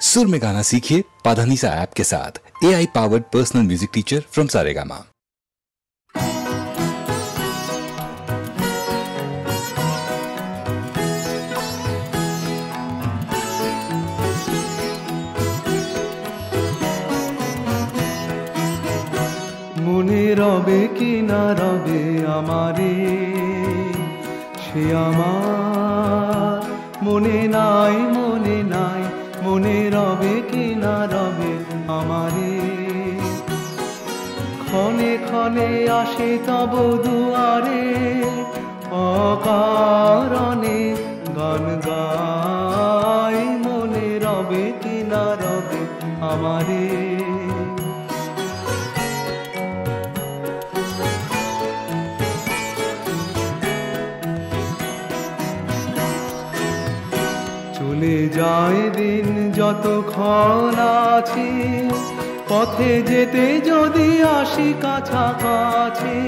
सुर में गाना सीखिए पाधानीसा ऐप के साथ। AI powered personal music teacher from Saregama. মনে রবে কি না রবে আমারে, সে আমার মনে নাই, মনে নাই, মনে রবে কি না রবে আমারে। ক্ষণে ক্ষণে আসে তব দুয়ারে, অকারণে গান গাই, মনে রবে কি না রবে আমারে। চলে যায় দিন যতক্ষণ আছি, পথে যেতে যদি আসি কাছাকাছি।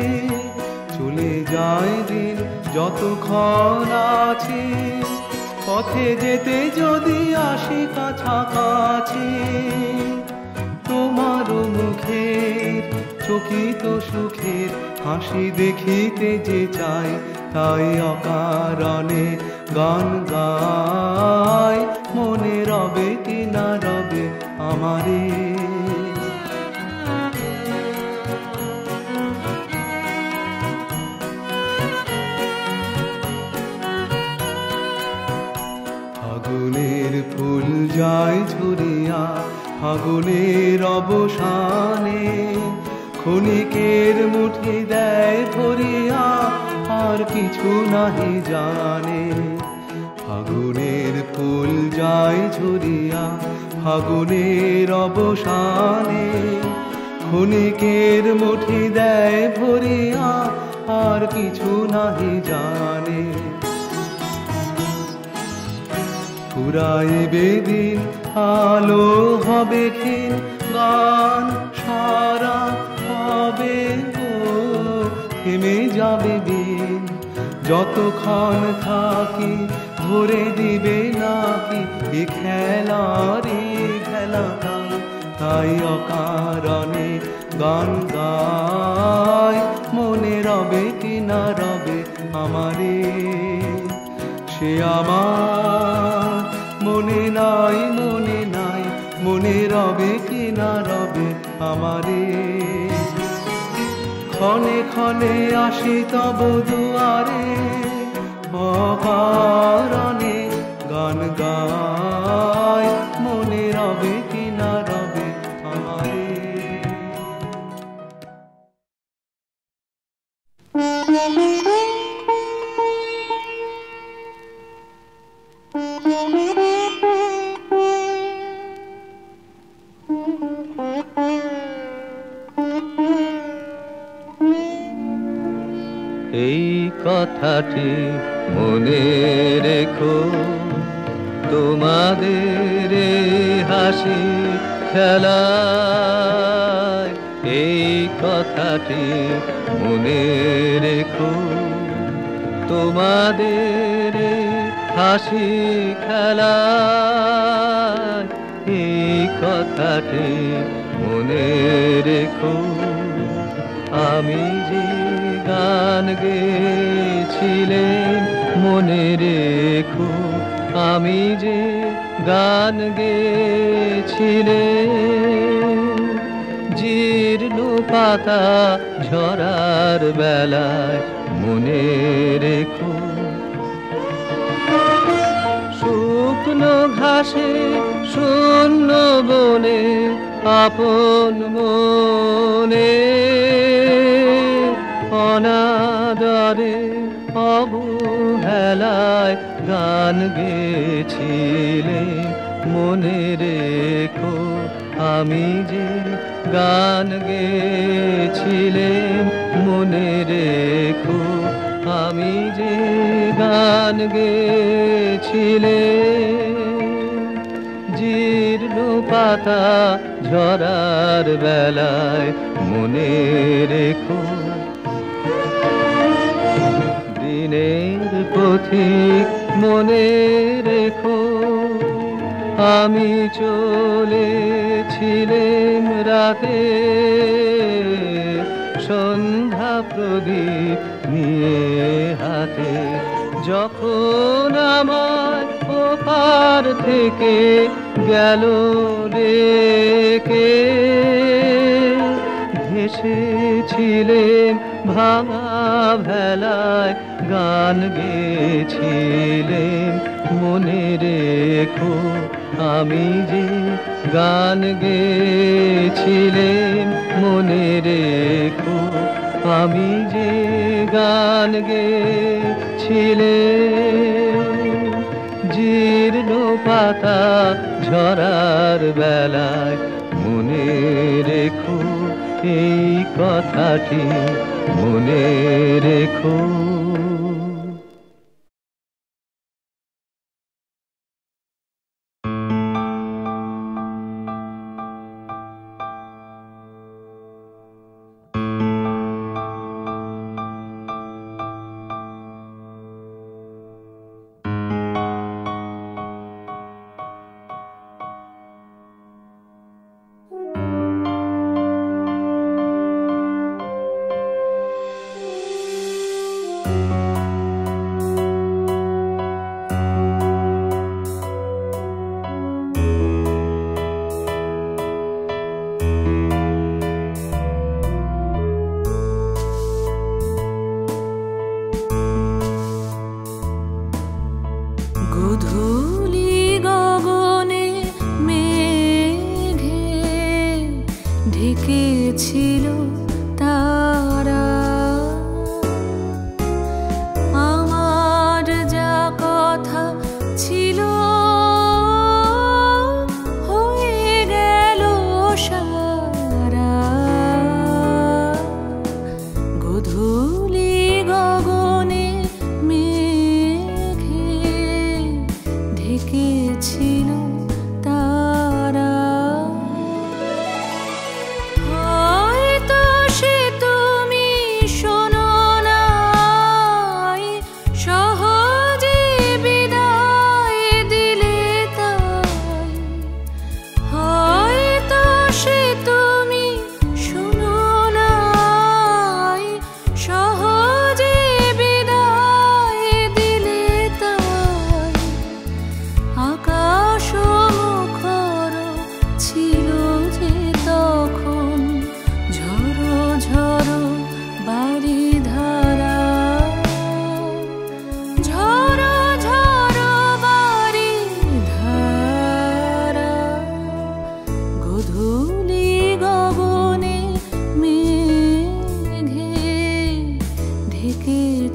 চলে যায় দিন যতক্ষণ আছি, পথে যেতে যদি আসি কাছাকাছি। তোমার মুখের চকিত সুখের হাসি দেখিতে যে চাই, তাই অকারণে গান গাই, মনে রবে কি না রবে আমারে। ফাগুনের ফুল যায় ঝরিয়া, ফাগুনের অবসানে ক্ষণিকের মুঠি দেয় ধরিয়া, আর কিছু নাহি জানে। ফাগুনের ফুল যায় ঝরিয়া, ফাগুনের অবসানে ক্ষণিকের মুঠি দেয় ভরিয়া, আর কিছু নাহি জানে। ফুরাইবে দিন আলো হবে ক্ষীণ, গান সারা হবে গো, থেমে যাবে দিন যতক্ষণ থাকি, ভরে দিবে নাকি এ খেলারে খেলাটা। তাই অকারণে গান গাই, মনে রবে কি না রবে আমারে। সে আমার মনে নাই, মনে নাই, মনে রবে কি না রবে আমারে। ক্ষণে ক্ষণে আসি তব দুয়ারে, অকারণে গান গাই, মনে রবে কি না রবে আমারে। এই কথাটি মনে রেখো, তোমাদের হাসি খেলায়। এই কথাটি মনে রেখো, তোমাদের হাসি খেলায়। এই কথাটি মনে রেখো, আমি যে গান গেয়েছিলেন মনে রেখো, আমি যে গান গেয়েছিলেন। জীর্ণ পাতা ঝরার বেলায় মনে রেখো, শুকনো ঘাসে শূন্য বনে আপন মনে, অনাদরে অবহেলায় গান গেছিলে মনে রেখো, আমি যে গান গেছিলেম মনে রেখো, আমি যে গান গেছিলেম। জীর্ণ পাতা ঝরার বেলায় মনে রেখো, দিনের পথিক মনে রেখো, আমি চলেছিলাম রাতে সন্ধ্যা প্রদীপ নিয়ে হাতে, যখন আমার ওপার থেকে গেল রেখে, ভেসেছিলেন ভাঙা ভেলায় গান গেয়েছিলেন মনে রেখো, আমি যে গান গেয়েছিলেন মনে রেখো, আমি যে গান গেয়েছিলেন। জীর্ণ পাতা ঝরার বেলায় মনে রেখো এই কথাটি, মনে রেখো। ছিল তারা, আমার যা কথা ছিল হয়ে গেল সারা। গোধূলি গগনে মেঘে ঢেকেছিল তারা,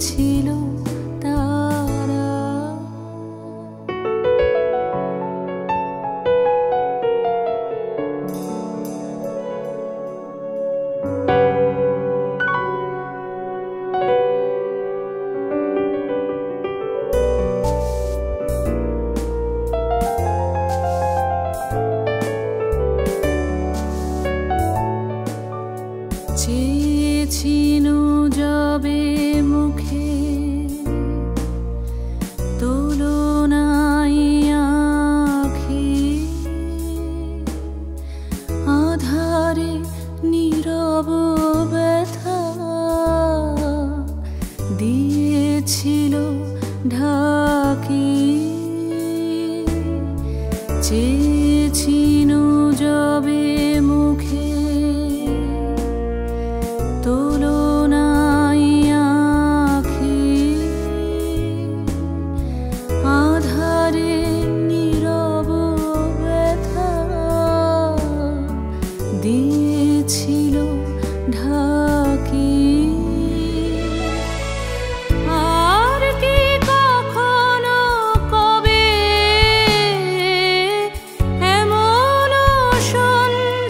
ছিল তারা। চেয়েছিল যাবে মুখে তুলনায় আঁখি, আধারে নীরব ব্যথা দিয়েছিল ঢাকি। চেয়েছিল যাবে মুখে তুলনায় আঁখি, আধারে নীরব ব্যথা দিয়েছিল ঢাকি। আর কি কখনো কবে এমন সন্ধ্যা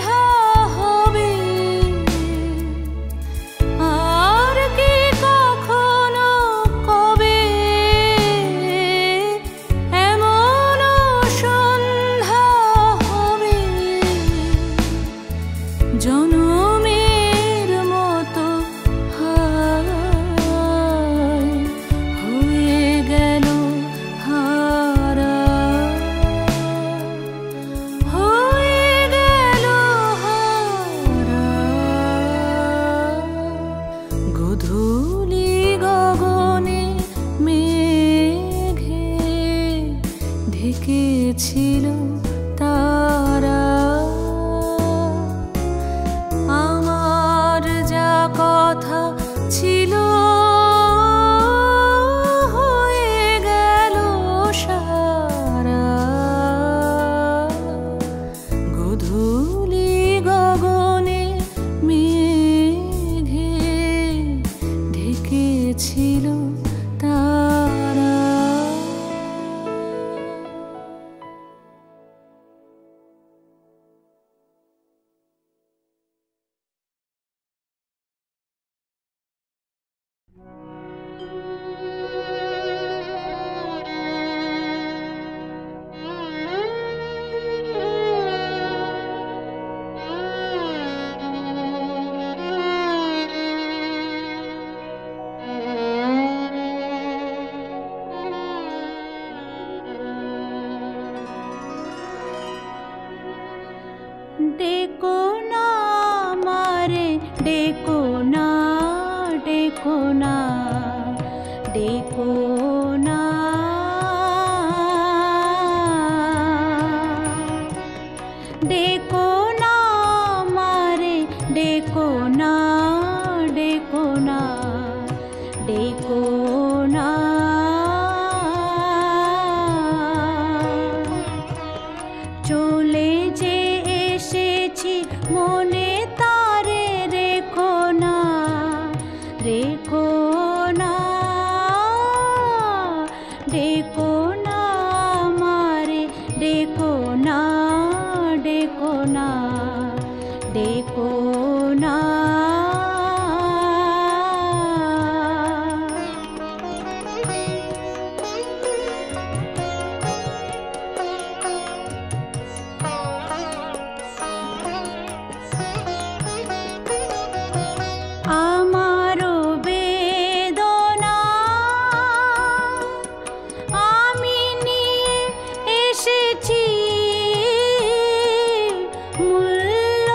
डेको ना मारे डेको ना डेको ना डेको ना डेको ना मारे डेको ना डेको ना डेको ना चले जे एसेछि मने तारे रेखो ना रेखो ना डेको ना मारे डेको ना डेको ना डेको ना आमारो बेदना आमी निये एसेछि मूल्य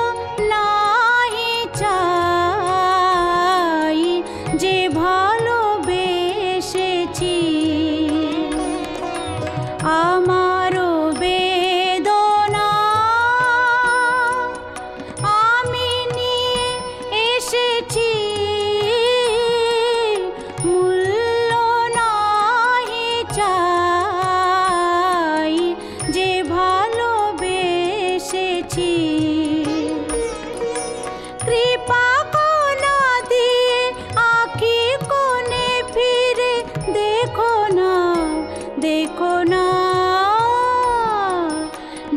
नाहि चाइ जे भालोबेसेछि आमारो बेदना आमी निये एसेछि मूल्य नाहि चाइ जे भालोबेसेछि कृपा कोना दिए आँखि कोने फिरे देखो ना देखो ना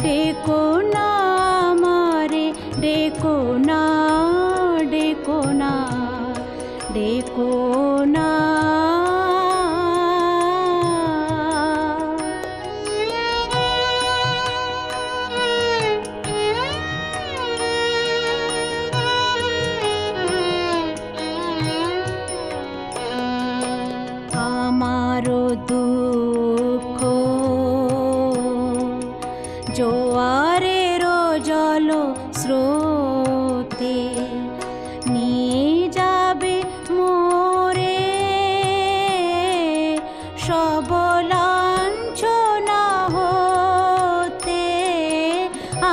डेको ना मारे डेको ना डेको ना डेको ना आमारो दुःख जोआरेरो जलो स्रोते निये जाबे मोरे सबलांछना होते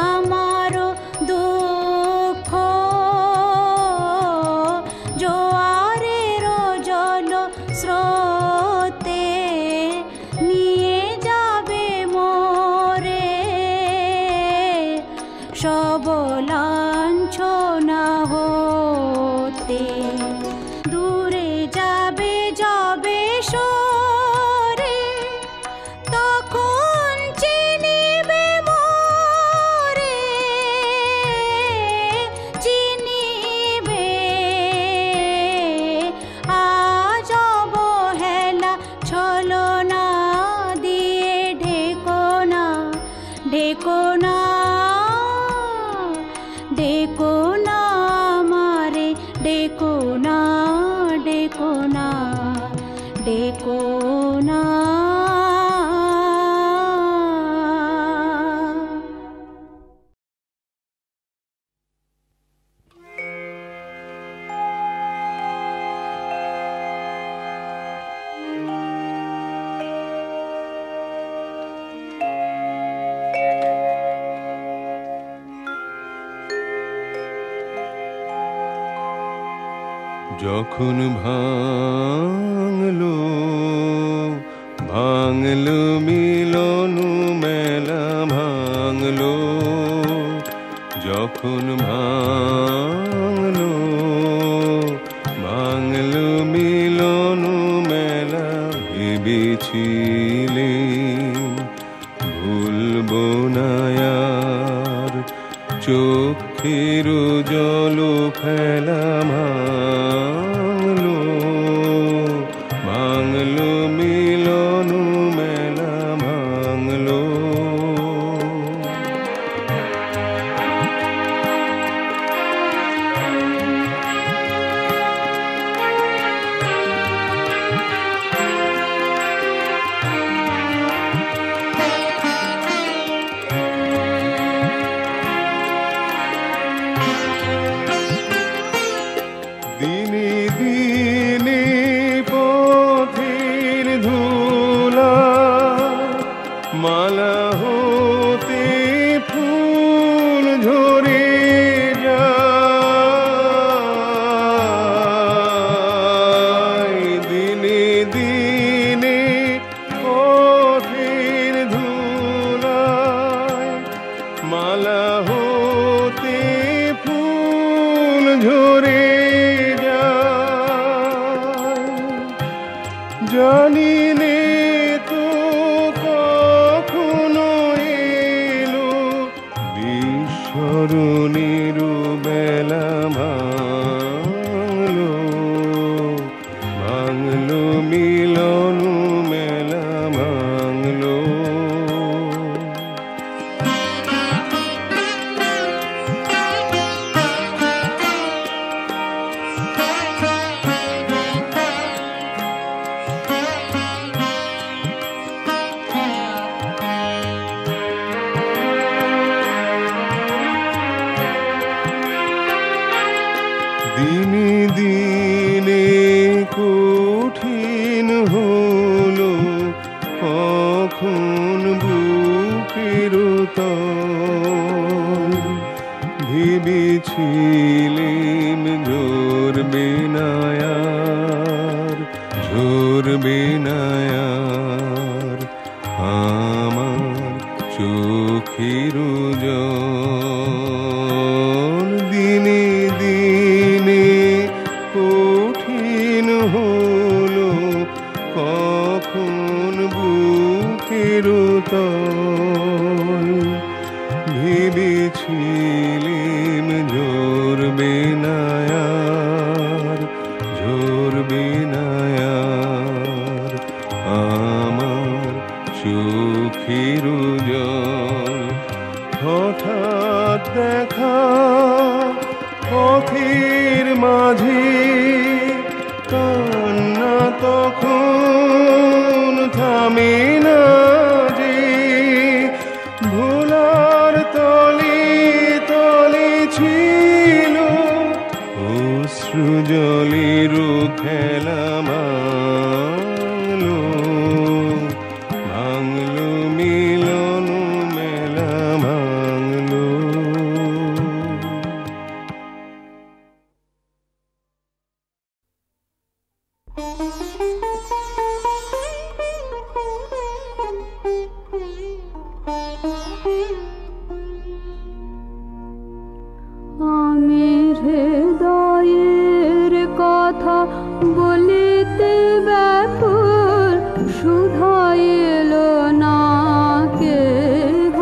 आमारो दुःख जोआरेरो जलो स्रोते निये जाबे मोरे सबलांछना होते दूरे जाबे जाबे सरे तखन चिनिबे मोरे चिनिबे आज अबहेला छलना दिए ढेको ना ढेको ना डेको ना मारे डेको ना डेको ना डेको ना যখন ভাঙলো ভাঙলো মিলন মেলা ভাঙলো যখন ভাঙলো ভাঙলো মিলন মেলা ভেবেছিলে ভুলবো না আর চোখের জল ফেলা ভাঙলো ভাঙলো মিলন মেলা ভাঙলো মালা হতে ফুল ঝরে যায়, জানি নে তো কখনো এলো বিস্মরণের বেলা ভাঙলো, ভাঙলো মিলন মেলা ভাঙলো। দিনে দিনে কঠিন হলো কখন বুকের তল, ভেবেছিলেম ঝরবে না আর, ঝরবে না আর আমার চোখের জল। দিনে দিনে কঠিন হলো কখন বুকের তল, ভেবেছিলেম ঝরবে না আর, ঝরবে না আর আমার চোখের জল। হঠাৎ দেখা পথের মাঝে কান্না তখন থামে না যে, ভোলার তলে তলে ছিল অশ্রু জলের খেলা ভাঙলো, ভাঙলো মিলন মেলা ভাঙলো। আমি হৃদয়ের কথা বলিতে ব্যাকুল, শুধাই এলো না কেহ।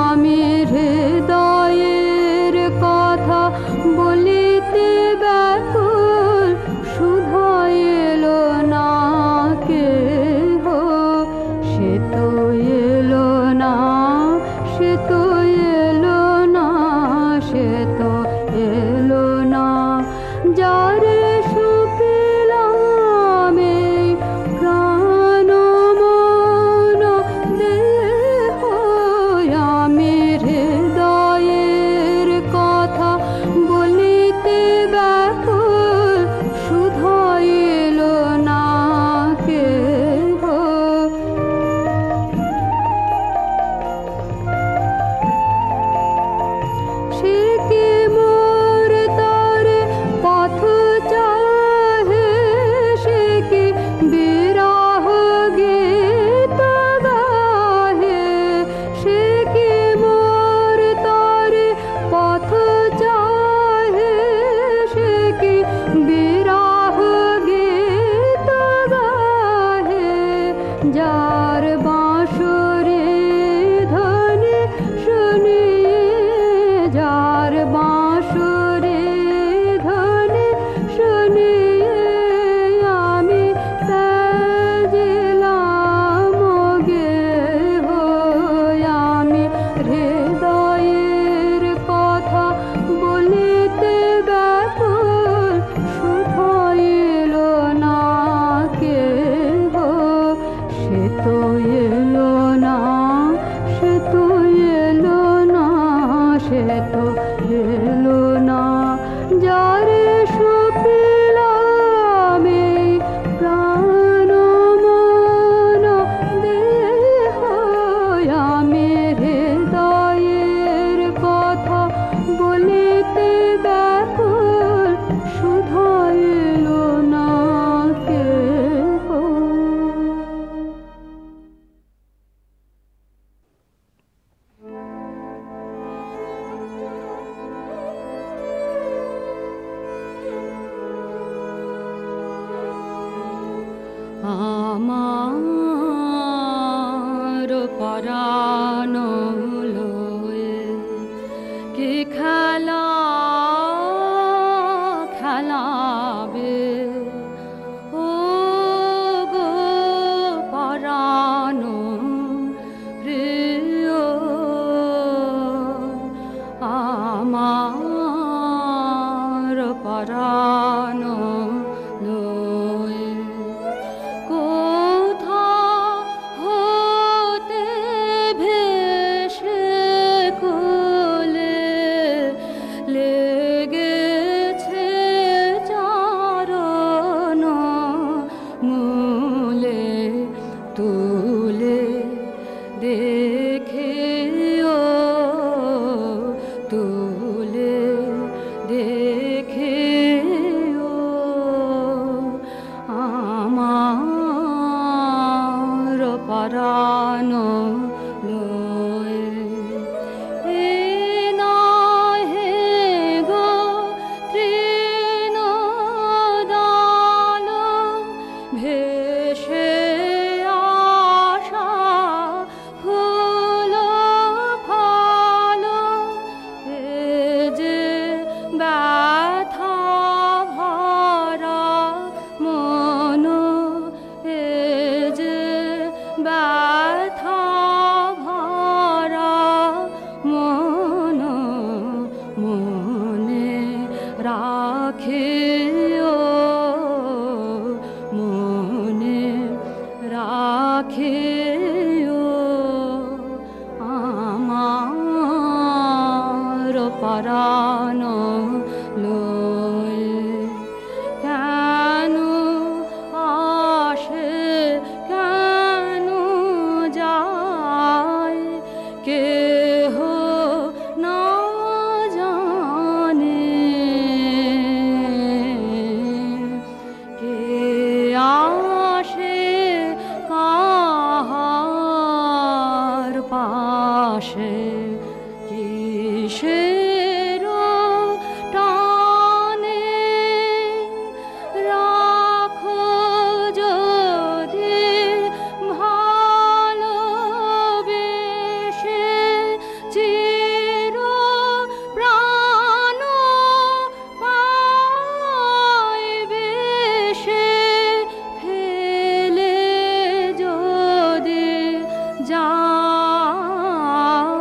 আমি হৃদয়ের কথা বলিতে ব্যাকুল, শুধাই এলো না কেহ। সে তো এলো না, সে তো এলো না, সে তো এলো না, যারে সুপিলাম এই প্রাণ মন দেহ। আমি হৃদয়ের কথা বলিতে ব্যাকুল, শুধাই এলো না কেহ। কে খেলা খেলাবে ও গো পরানো প্রিয় আমার পরানো লয়ে কোথা হতে ভেসে কোলে লেগেছে চারণ মূলে তুলে দেখেও তুলে দেখেও আমার পরানো লয়ে এ নহে গো তৃণদাল ভেসে আসা ফুল ফল এ যে ব্যথা ভরা মন এ যে ব্যথা ভরা মন মনে রাখিও মনে রাখিও আমার পরানো লয়ে কেন আসে কেন যায় কেহ না জানে কে আসে কাহার পাশে কিসের টানে রাখো যদি ভালোবেসে চির প্রাণ পাইবে সে ফেলে যদি যাও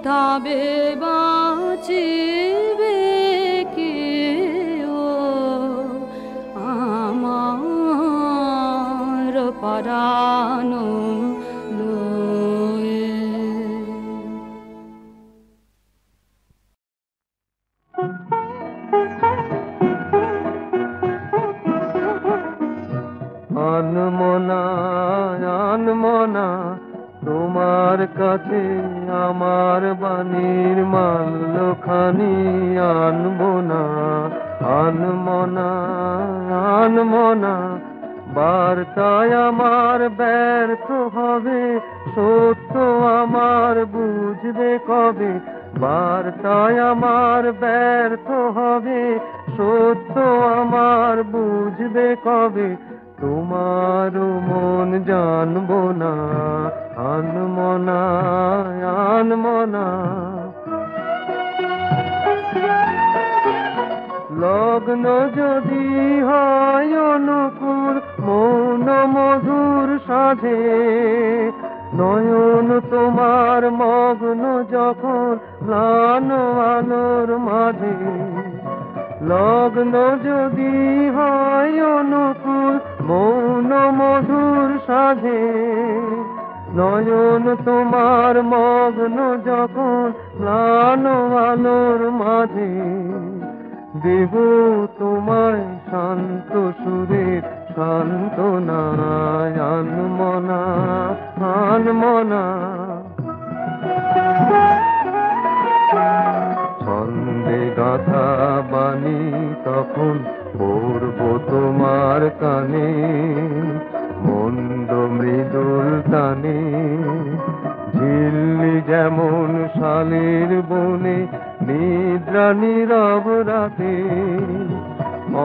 তবে বাঁচিবে কেউ আমার পরানো লয়ে আনমনা আনমনা তোমার কাছে আমার বাণীর মাল্যখানি আনবো না আনমনা আনমনা বার্তায় আমার ব্যর্থ হবে সত্য আমার বুঝবে কবে বার্তায় আমার ব্যর্থ হবে সত্য আমার বুঝবে কবে তোমার মন জানবো না আনমনা আনমনা লগ্ন যদি হয় অনুকূল মৌন মধুর সাধে নয়ন তোমার মগ্ন যখন ম্লান আলোর মাঝে লগ্ন যদি হয় অনুকূল মৌন মধুর সাধে নয়ন তোমার মগ্ন যখন ম্লান আলোর মাঝে দেব তোমায় শান্ত সুরের সান্ত্বনা আনমনা আনমনা ছন্দে গাথা বাণী তখন পড়ব তোমার কানে মন্দ মৃদুল টানে ঝিল্লি যেমন শালের বনে নিদ্রা নীরব রাতে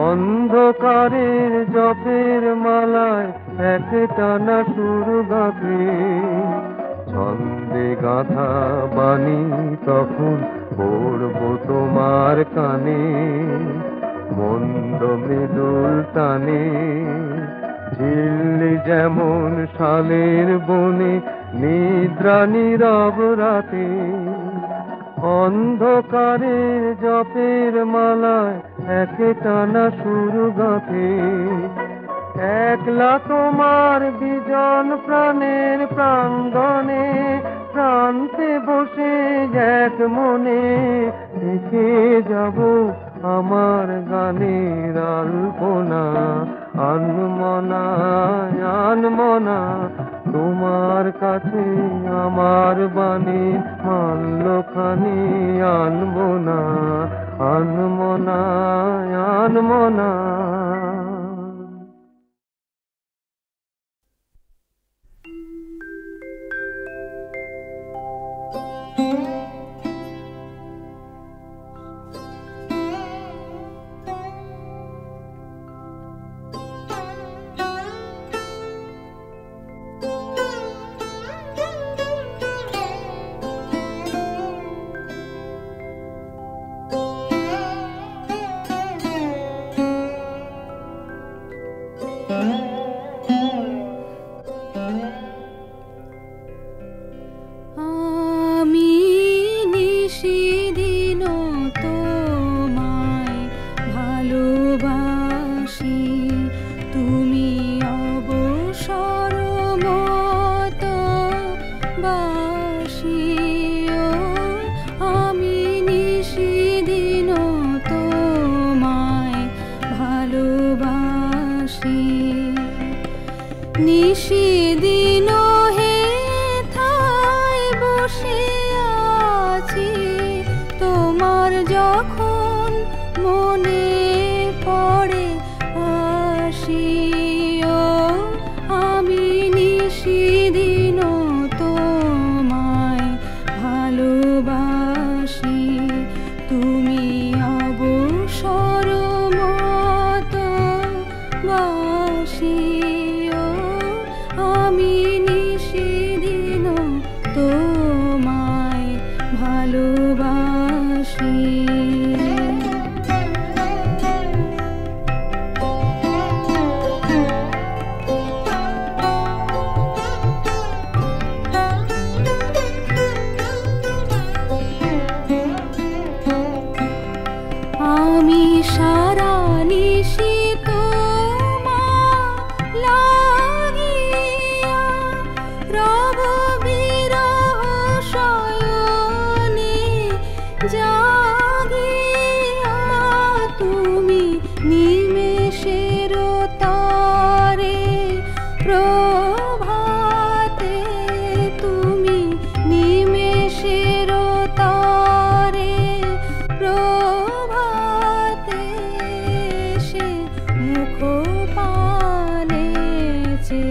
অন্ধকারের জপের মালায় এক টানা সুর গাতে ছন্দে গাঁথা বাণী তখন পড়বো তোমার কানে, মন্দ মৃদুল টানে। ঝিল্লি যেমন শালের বনে, নিদ্রা নীরব রাতে, অন্ধকারের জপের মালায় একে টানা সুর গাঁথে। একলা তোমার বিজন প্রাণের প্রাঙ্গণে, প্রান্তে বসে এক মনে লিখে যাব আমার গানের আলপনা। আনমনা আনমনা তোমার কাছে আমার বাণী মাল্যখানি আনবো না। আনমনা আনমনা। নিশিদিন হে থায় বসে আছি, তোমার যখন মনে পড়ে আসিও। আমি নিশিদিন তোমায় ভালোবাসি, তুমি অবসর মতো বাসিও। আমি নিশিদিন তোমায় ভালোবাসি। আমি সারা নিশি তোমার লাগিয়া রব বিরহ শয়নে জাগিয়া। তুমি নিমেষের তারে প্রভাতে, তুমি নিমেষের তারে প্রভাতে সে মুখ পানে চে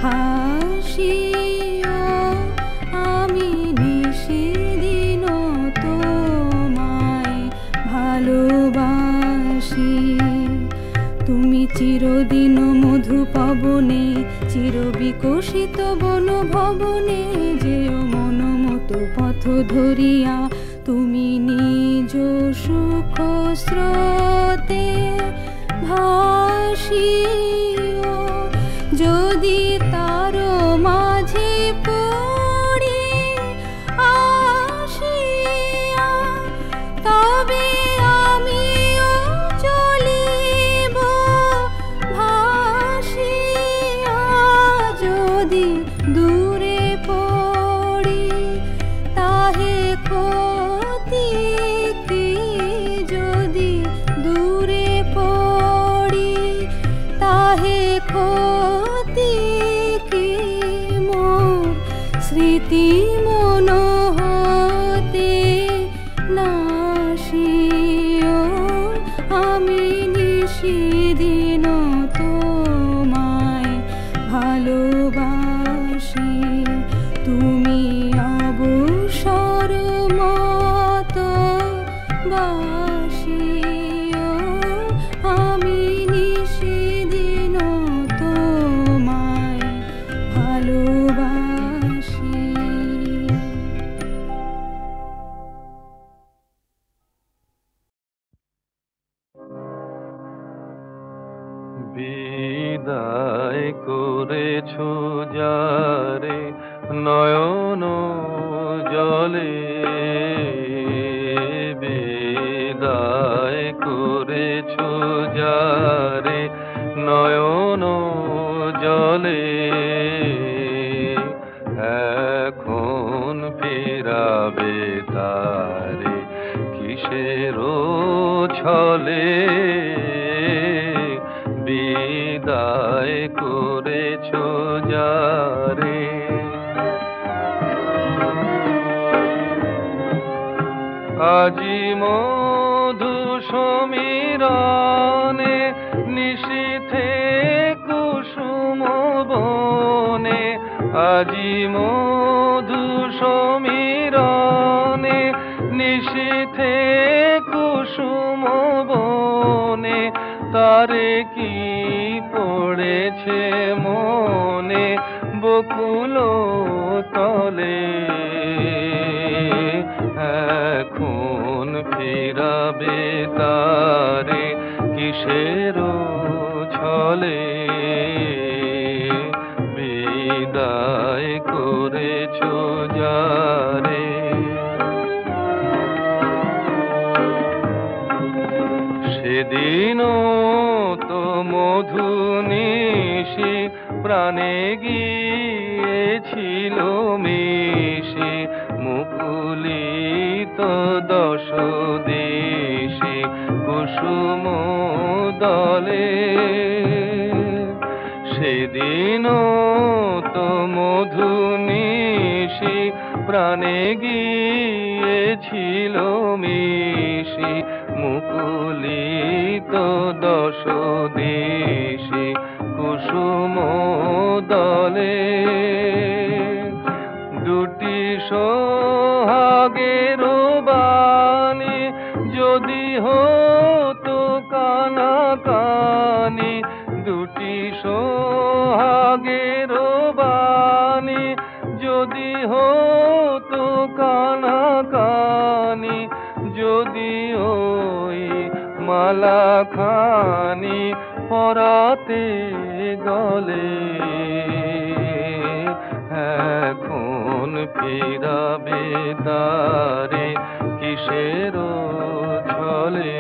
হাসিও। আমি নিশিদিন তোমায় ভালোবাসি, তুমি চিরদিন মধু পবনে, চির বিকশিত বন ভবনে যেও মন মতো পথ ধরিয়া। তুমি নিজ সুখ স্রোতে ভাসিও। যদি তার মাঝে পড়ি আসিয়া, তবে আমিও চলিব ভাসিয়া। যদি দূরে পড়ি তাহে ক্ষতি কি, যদি দূরে পড়ি তাহে ক্ষতি কি। মোর স্মৃতি মন হতে নাশিও। আমি নিশিদিন তোমায় ভালোবাসি, তুমি অবসর মতো বাসিও। আমি নিশিদিন তোমায় ভালোবাসি। বিদায় করেছো যারে নয়ন জলে, বিদায় করেছো যারে নয়ন জলে, এখন ফিরাবে তারে কিসের ছলে, বিদায় করেছো যারে। আজি মধু সমীরণে নিশীথে কুসুম বনে, আজি মধু সমীরণে নিশীথে কুসুম বনে, তারে কি পড়েছে মনে বকুল তলে, এখন ফিরাবে তারে কিসের ছলে, বিদায় করেছো যারে। সেদিনও তো মধু নিশি প্রাণে গিয়েছিল মিশি, মুকুলিত দশ দিশি কুসুম দলে, সেদিনও তো মধু নিশি প্রাণে গিয়েছিল মিশি, মুকুলিত দশ দিশি কুসুম দলে, দুটি সোহাগের বাণী যদি হতো কানা কানি, দুটি সোহাগের বাণী যদি হতো কানা কানি, যদি ওই মালা খানি পরাতে গলে, এখন ফিরাবে তারে কিসের ছলে,